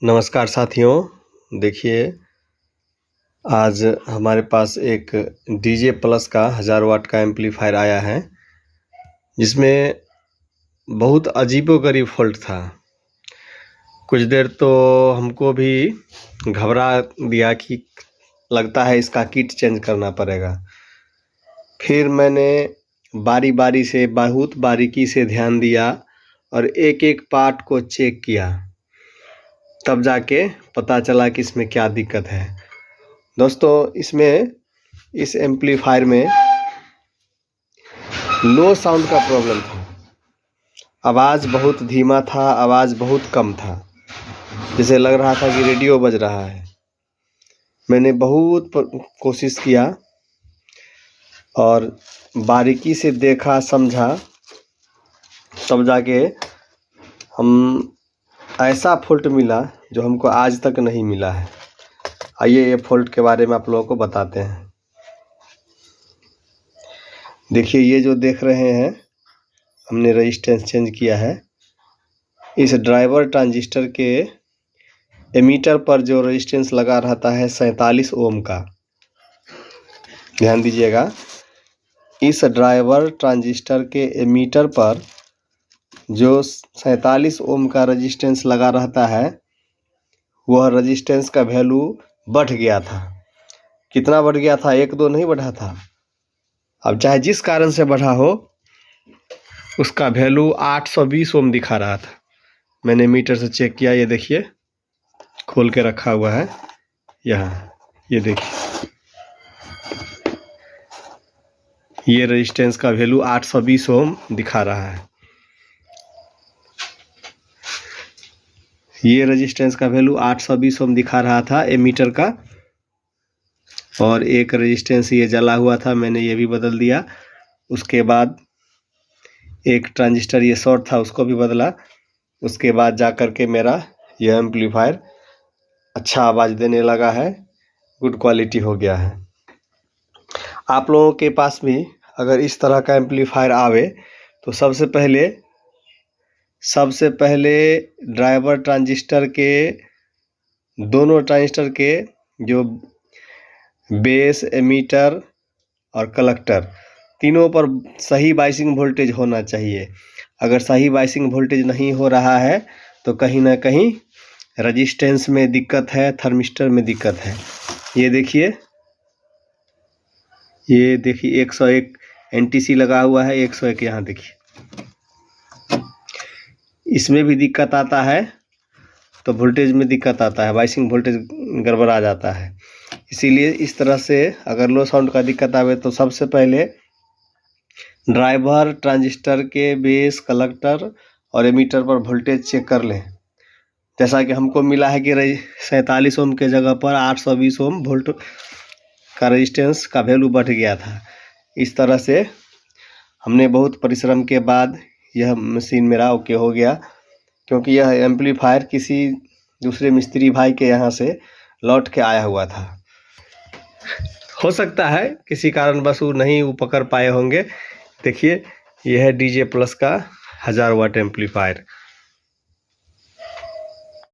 नमस्कार साथियों, देखिए आज हमारे पास एक डीजे प्लस का 1000 वाट का एम्पलीफायर आया है, जिसमें बहुत अजीबोगरीब फॉल्ट था। कुछ देर तो हमको भी घबरा दिया कि लगता है इसका किट चेंज करना पड़ेगा। फिर मैंने बारी बारी से बहुत बारीकी से ध्यान दिया और एक एक पार्ट को चेक किया, तब जाके पता चला कि इसमें क्या दिक्कत है। दोस्तों, इस एम्पलीफायर में लो साउंड का प्रॉब्लम था। आवाज़ बहुत धीमा था, आवाज़ बहुत कम था, जैसे लग रहा था कि रेडियो बज रहा है। मैंने बहुत कोशिश किया और बारीकी से देखा समझा, तब जाके हम ऐसा फॉल्ट मिला जो हमको आज तक नहीं मिला है। आइए ये फॉल्ट के बारे में आप लोगों को बताते हैं। देखिए, ये जो देख रहे हैं, हमने रेजिस्टेंस चेंज किया है। इस ड्राइवर ट्रांजिस्टर के एमीटर पर जो रेजिस्टेंस लगा रहता है 47 ओम का, ध्यान दीजिएगा। इस ड्राइवर ट्रांजिस्टर के एमीटर पर जो 47 ओम का रेजिस्टेंस लगा रहता है, वह रेजिस्टेंस का वैल्यू बढ़ गया था। कितना बढ़ गया था? 1-2 नहीं बढ़ा था। अब चाहे जिस कारण से बढ़ा हो, उसका वैल्यू 820 ओम दिखा रहा था। मैंने मीटर से चेक किया, ये देखिए खोल के रखा हुआ है यहाँ, ये देखिए, ये रेजिस्टेंस का वैल्यू 820 ओम दिखा रहा है। ये रेजिस्टेंस का वैल्यू 820 ओम दिखा रहा था एमीटर का। और एक रेजिस्टेंस ये जला हुआ था, मैंने ये भी बदल दिया। उसके बाद एक ट्रांजिस्टर ये शॉर्ट था, उसको भी बदला। उसके बाद जा कर के मेरा यह एम्पलीफायर अच्छा आवाज़ देने लगा है, गुड क्वालिटी हो गया है। आप लोगों के पास भी अगर इस तरह का एम्पलीफायर आवे तो सबसे पहले ड्राइवर ट्रांजिस्टर के, दोनों ट्रांजिस्टर के जो बेस, एमीटर और कलेक्टर, तीनों पर सही बाइसिंग वोल्टेज होना चाहिए। अगर सही बाइसिंग वोल्टेज नहीं हो रहा है तो कहीं ना कहीं रेजिस्टेंस में दिक्कत है, थर्मिस्टर में दिक्कत है। ये देखिए 101 एनटीसी लगा हुआ है, 101 यहाँ देखिए। इसमें भी दिक्कत आता है तो वोल्टेज में दिक्कत आता है, बाइसिंग वोल्टेज गड़बड़ा जाता है। इसीलिए इस तरह से अगर लो साउंड का दिक्कत आवे तो सबसे पहले ड्राइवर ट्रांजिस्टर के बेस, कलेक्टर और एमीटर पर वोल्टेज चेक कर लें। जैसा कि हमको मिला है कि 47 ओम के जगह पर 820 ओम वोल्ट का रेजिस्टेंस का वैल्यू बढ़ गया था। इस तरह से हमने बहुत परिश्रम के बाद यह मशीन मेरा ओके हो गया, क्योंकि यह एम्पलीफायर किसी दूसरे मिस्त्री भाई के यहाँ से लौट के आया हुआ था। हो सकता है किसी कारणवश वो नहीं पकड़ पाए होंगे। देखिए, यह है डीजे प्लस का 1000 वाट एम्पलीफायर।